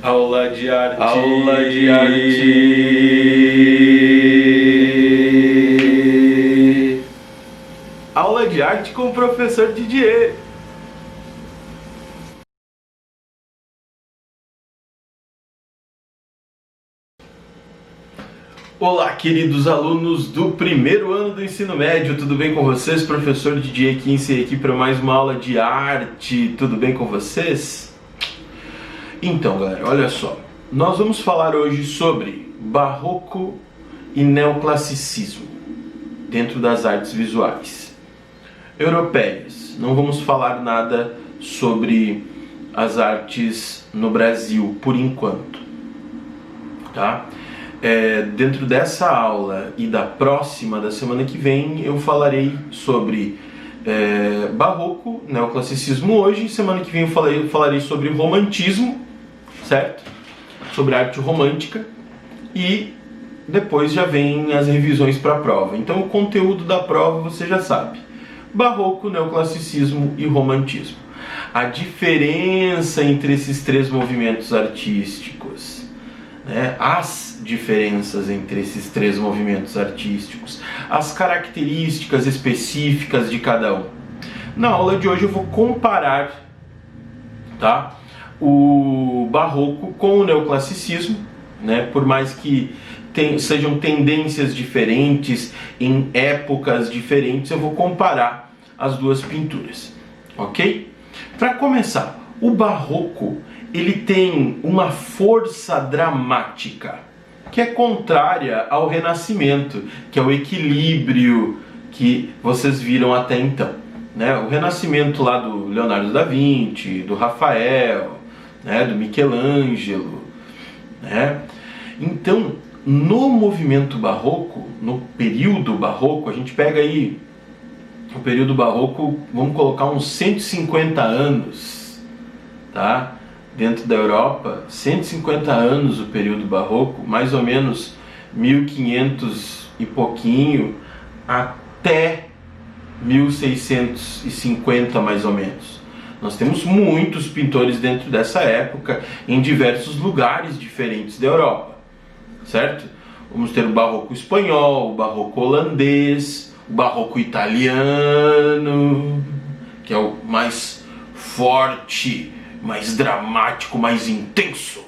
Aula de arte. Aula de arte. Aula de arte com o professor Didier. Olá, queridos alunos do primeiro ano do ensino médio, tudo bem com vocês? Professor Didier Kinsey aqui para mais uma aula de arte, tudo bem com vocês? Então, galera, olha só, nós vamos falar hoje sobre barroco e neoclassicismo dentro das artes visuais europeias. Não vamos falar nada sobre as artes no Brasil por enquanto, tá? Dentro dessa aula e da próxima, da semana que vem, eu falarei sobre barroco, neoclassicismo hoje. Semana que vem eu falarei sobre romantismo, certo? Sobre arte romântica. E depois já vem as revisões para a prova. Então o conteúdo da prova você já sabe. Barroco, neoclassicismo e romantismo. A diferença entre esses três movimentos artísticos, né? As diferenças entre esses três movimentos artísticos, as características específicas de cada um. Na aula de hoje eu vou comparar, tá, o barroco com o neoclassicismo, né? Por mais que sejam tendências diferentes em épocas diferentes, eu vou comparar as duas pinturas, ok? Para começar, o barroco ele tem uma força dramática que é contrária ao Renascimento, que é o equilíbrio que vocês viram até então, né? O Renascimento lá do Leonardo da Vinci, do Rafael, né? Do Michelangelo, né? Então, no movimento barroco, no período barroco, a gente pega aí o período barroco, vamos colocar uns 150 anos, tá? Dentro da Europa, 150 anos o período barroco, mais ou menos 1500 e pouquinho até 1650 mais ou menos. Nós temos muitos pintores dentro dessa época em diversos lugares diferentes da Europa, certo? Vamos ter o barroco espanhol, o barroco holandês, o barroco italiano, que é o mais forte, mais dramático, mais intenso,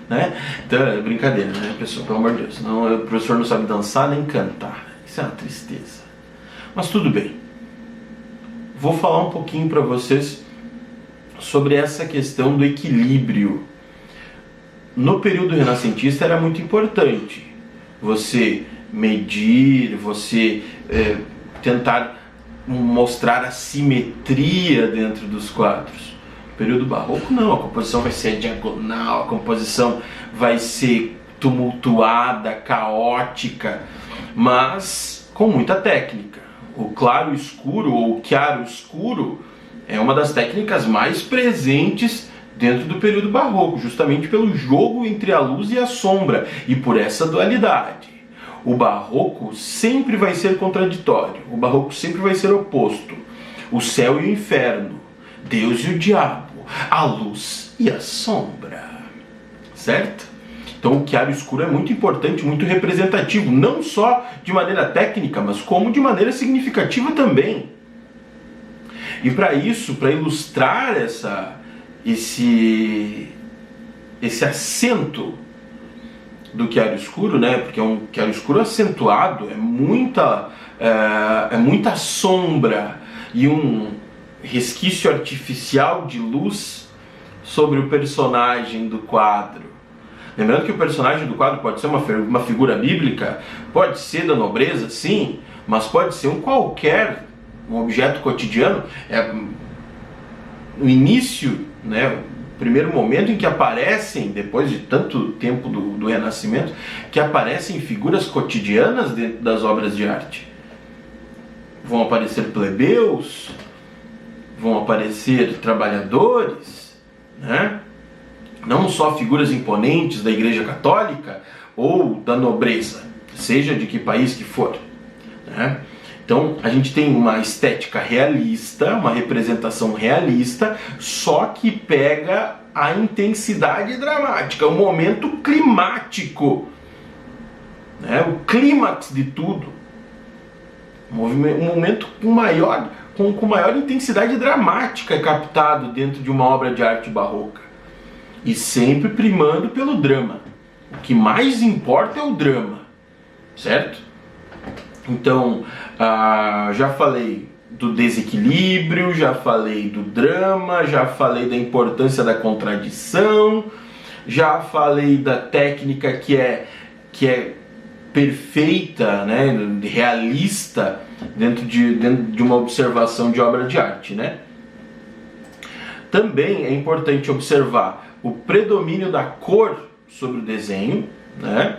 né? Então é brincadeira, né, pessoal? Pelo amor de Deus, não, o professor não sabe dançar nem cantar, isso é uma tristeza. Mas tudo bem, vou falar um pouquinho para vocês sobre essa questão do equilíbrio. No período renascentista era muito importante você medir, você tentar mostrar a simetria dentro dos quadros. No período barroco não, a composição vai ser diagonal, a composição vai ser tumultuada, caótica, mas com muita técnica. O claro escuro ou chiaro escuro é uma das técnicas mais presentes dentro do período barroco, justamente pelo jogo entre a luz e a sombra e por essa dualidade. O barroco sempre vai ser contraditório, o barroco sempre vai ser oposto. O céu e o inferno, Deus e o diabo, a luz e a sombra, certo? Então o chiaro escuro é muito importante, muito representativo, não só de maneira técnica, mas como de maneira significativa também. E para isso, para ilustrar esse acento do chiaro escuro, né? Porque é um chiaro escuro acentuado, é muita sombra e um resquício artificial de luz sobre o personagem do quadro. Lembrando que o personagem do quadro pode ser uma figura bíblica, pode ser da nobreza, sim, mas pode ser um objeto cotidiano. O início, né? Primeiro momento em que aparecem, depois de tanto tempo do Renascimento, que aparecem figuras cotidianas dentro das obras de arte. Vão aparecer plebeus, vão aparecer trabalhadores, né? Não só figuras imponentes da Igreja Católica ou da nobreza, seja de que país que for, né? Então a gente tem uma estética realista, uma representação realista, só que pega a intensidade dramática, o momento climático, né? O clímax de tudo. Um momento com maior intensidade dramática é captado dentro de uma obra de arte barroca. E sempre primando pelo drama. O que mais importa é o drama, certo? Então, já falei do desequilíbrio, já falei do drama, já falei da importância da contradição, já falei da técnica que é perfeita, né, realista dentro de uma observação de obra de arte, né? Também é importante observar o predomínio da cor sobre o desenho, né?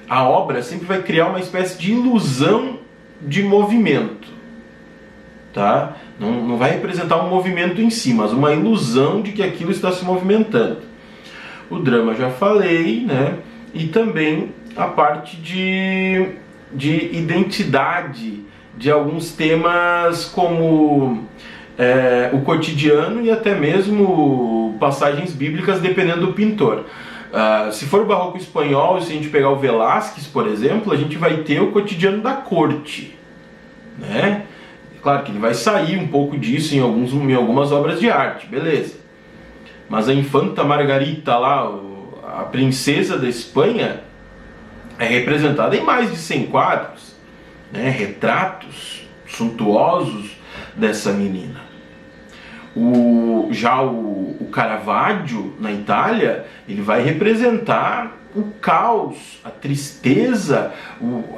A obra sempre vai criar uma espécie de ilusão de movimento, tá? Não vai representar um movimento em si, mas uma ilusão de que aquilo está se movimentando. O drama já falei, né? E também a parte de identidade de alguns temas como o cotidiano e até mesmo passagens bíblicas, dependendo do pintor. Se for o barroco espanhol, se a gente pegar o Velázquez, por exemplo, a gente vai ter o cotidiano da corte, né? Claro que ele vai sair um pouco disso em algumas obras de arte, beleza. Mas a Infanta Margarita lá, a princesa da Espanha, é representada em mais de 100 quadros, né? Retratos suntuosos dessa menina. Já o Caravaggio, na Itália, ele vai representar o caos, a tristeza,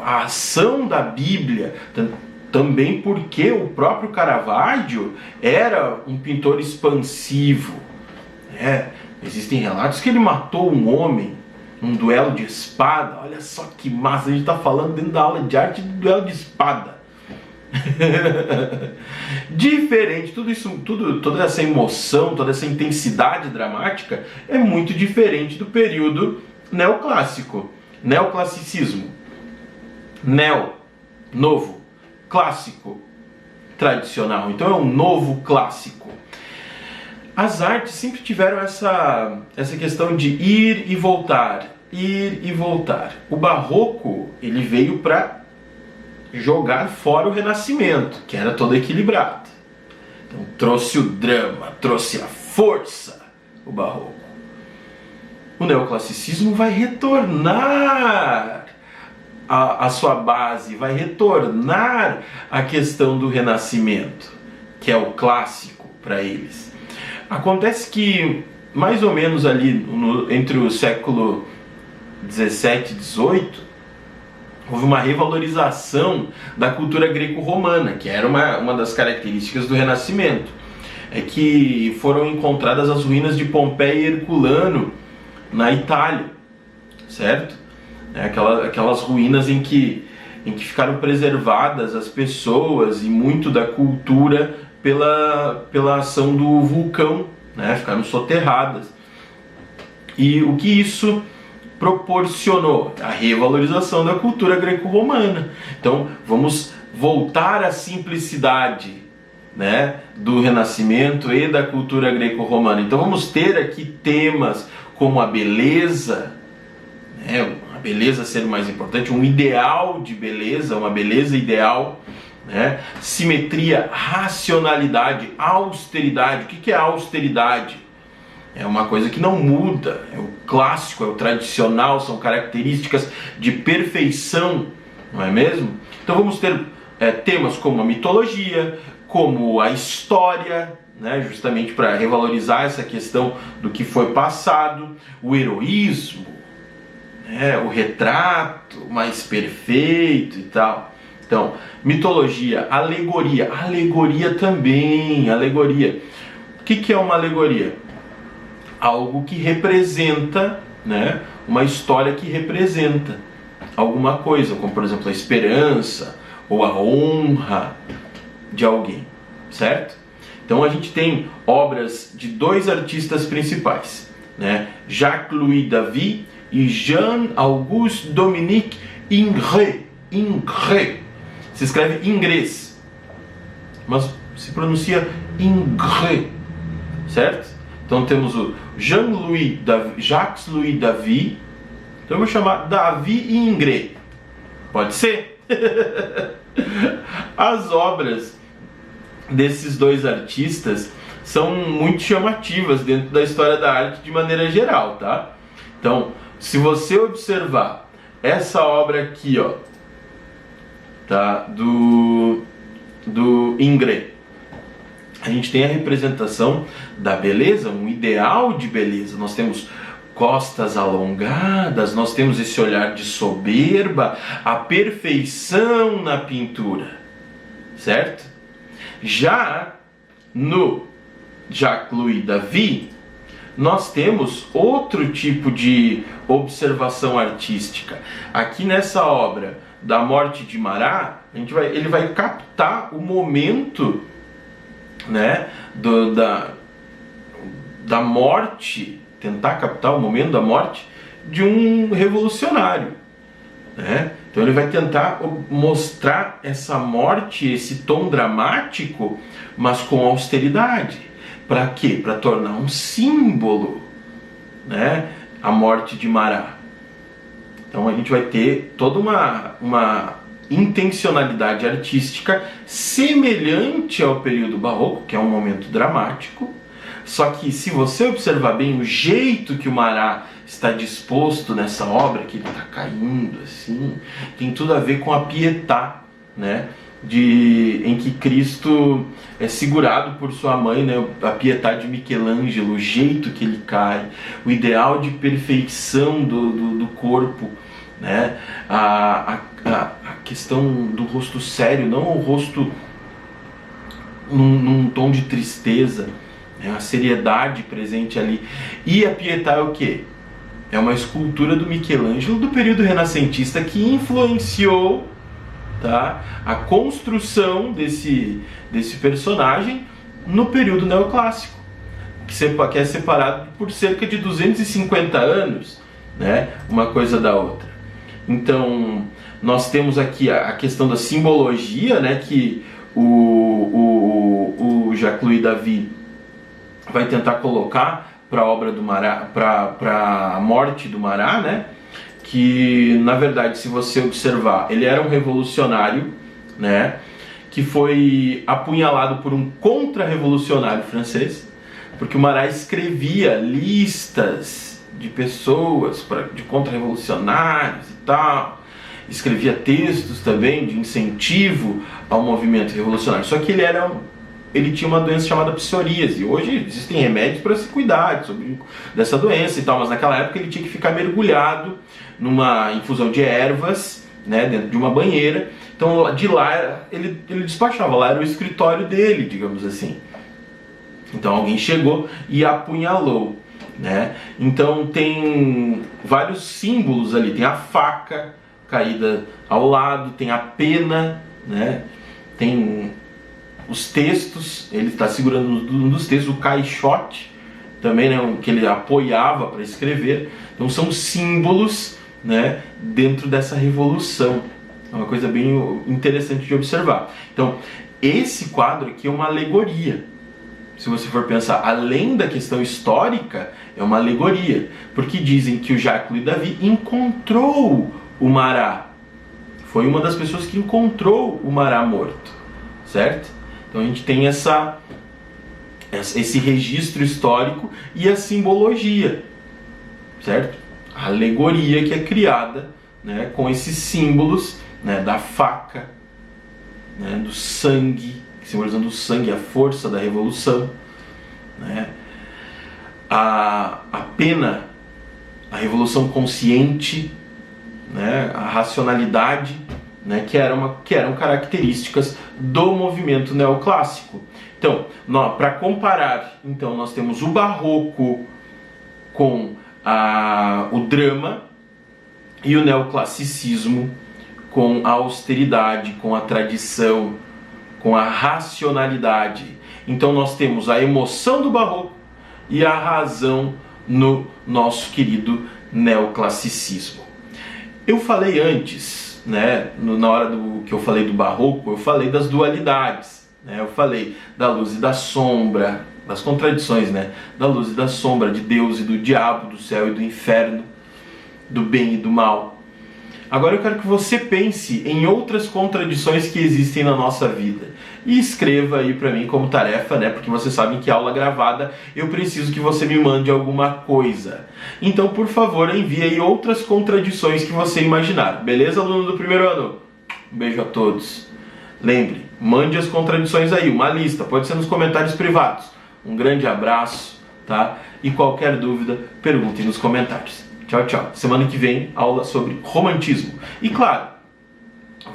a ação da Bíblia. Também porque o próprio Caravaggio era um pintor expansivo. Existem relatos que ele matou um homem num duelo de espada. Olha só que massa, a gente está falando dentro da aula de arte de duelo de espada. Diferente, toda essa emoção, toda essa intensidade dramática é muito diferente do período neoclássico, neoclassicismo. Novo, clássico, tradicional. Então é um novo clássico. As artes sempre tiveram essa questão de ir e voltar. O barroco, ele veio para jogar fora o Renascimento, que era todo equilibrado. Então trouxe o drama, trouxe a força, o barroco. O neoclassicismo vai retornar a sua base, vai retornar a questão do Renascimento, que é o clássico para eles. Acontece que, mais ou menos ali entre o século 17 e 18, houve uma revalorização da cultura greco-romana, que era uma das características do Renascimento. É que foram encontradas as ruínas de Pompeia e Herculano na Itália, certo? Aquelas ruínas em que ficaram preservadas as pessoas e muito da cultura pela ação do vulcão, né? Ficaram soterradas. E o que isso proporcionou? A revalorização da cultura greco-romana. Então vamos voltar à simplicidade, né, do Renascimento e da cultura greco-romana. Então vamos ter aqui temas como a beleza, né, a beleza ser o mais importante, um ideal de beleza, uma beleza ideal, né, simetria, racionalidade, austeridade. O que é austeridade? É uma coisa que não muda, é o clássico, é o tradicional, são características de perfeição, não é mesmo? Então vamos ter temas como a mitologia, como a história, né, justamente para revalorizar essa questão do que foi passado, o heroísmo, né, o retrato mais perfeito e tal. Então, mitologia, alegoria também, alegoria. O que é uma alegoria? Algo que representa, né, uma história que representa alguma coisa, como por exemplo a esperança ou a honra de alguém, certo? Então a gente tem obras de dois artistas principais, né, Jacques-Louis David e Jean-Auguste Dominique Ingres. Se escreve inglês, mas se pronuncia Ingres, certo? Então temos o Jacques-Louis David, então eu vou chamar David Ingres, pode ser? As obras desses dois artistas são muito chamativas dentro da história da arte de maneira geral, tá? Então, se você observar essa obra aqui, ó, tá? Do Ingres, a gente tem a representação da beleza, um ideal de beleza. Nós temos costas alongadas, nós temos esse olhar de soberba, a perfeição na pintura, certo? Já no Jacques-Louis David, nós temos outro tipo de observação artística. Aqui nessa obra da Morte de Marat, ele vai captar o momento, né, da morte, tentar captar o momento da morte de um revolucionário, né? Então ele vai tentar mostrar essa morte, esse tom dramático, mas com austeridade. Para quê? Para tornar um símbolo, né, a morte de Marat. Então a gente vai ter toda uma intencionalidade artística semelhante ao período barroco, que é um momento dramático, só que se você observar bem o jeito que o Marat está disposto nessa obra, que ele está caindo assim, tem tudo a ver com a Pietà, né? Em que Cristo é segurado por sua mãe, né? A Pietà de Michelangelo, o jeito que ele cai, o ideal de perfeição do corpo, né? A questão do rosto sério, não o rosto num tom de tristeza, né? A seriedade presente ali. E a Pietà é o quê? É uma escultura do Michelangelo do período renascentista que influenciou, tá, a construção desse personagem no período neoclássico, que é separado por cerca de 250 anos, né, uma coisa da outra. Então, nós temos aqui a questão da simbologia, né, que o Jacques-Louis David vai tentar colocar para a obra do Marat, para a morte do Marat, né? Que na verdade, se você observar, ele era um revolucionário, né? Que foi apunhalado por um contra-revolucionário francês, porque o Marat escrevia listas de pessoas, de contra-revolucionários e tal, escrevia textos também de incentivo ao movimento revolucionário. Só que ele tinha uma doença chamada psoríase. Hoje existem remédios para se cuidar dessa doença e tal, mas naquela época ele tinha que ficar mergulhado numa infusão de ervas, né, dentro de uma banheira. Então de lá ele despachava, lá era o escritório dele, digamos assim. Então alguém chegou e apunhalou, né? Então tem vários símbolos ali, tem a faca caída ao lado, tem a pena, né? Tem os textos, ele está segurando um dos textos, o caixote também, né, que ele apoiava para escrever. Então são símbolos, né, dentro dessa revolução. É uma coisa bem interessante de observar. Então esse quadro aqui é uma alegoria. Se você for pensar, além da questão histórica, é uma alegoria, porque dizem que o Jacques-Louis David encontrou o Marat, foi uma das pessoas que encontrou o Marat morto, certo? Então a gente tem esse registro histórico e a simbologia, certo? A alegoria que é criada, né, com esses símbolos, né, da faca, né, do sangue, simbolizando o sangue, a força da revolução, né? A pena, a revolução consciente, né, a racionalidade, né, que eram características do movimento neoclássico. Então, para comparar, então, nós temos o barroco com o drama e o neoclassicismo com a austeridade, com a tradição, com a racionalidade. Então nós temos a emoção do barroco e a razão no nosso querido neoclassicismo. Eu falei antes, né, na hora que eu falei do barroco, eu falei das dualidades, né, eu falei da luz e da sombra, das contradições, né? Da luz e da sombra, de Deus e do diabo, do céu e do inferno, do bem e do mal. Agora eu quero que você pense em outras contradições que existem na nossa vida. E escreva aí pra mim como tarefa, né? Porque vocês sabem que aula gravada eu preciso que você me mande alguma coisa. Então, por favor, envie aí outras contradições que você imaginar. Beleza, aluno do primeiro ano? Um beijo a todos. Lembre, mande as contradições aí, uma lista, pode ser nos comentários privados. Um grande abraço, tá? E qualquer dúvida, pergunte nos comentários. Tchau, tchau. Semana que vem, aula sobre romantismo. E claro,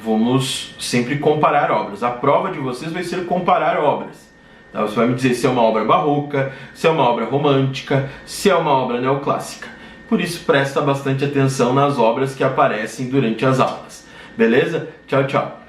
vamos sempre comparar obras. A prova de vocês vai ser comparar obras. Tá? Você vai me dizer se é uma obra barroca, se é uma obra romântica, se é uma obra neoclássica. Por isso, presta bastante atenção nas obras que aparecem durante as aulas. Beleza? Tchau, tchau.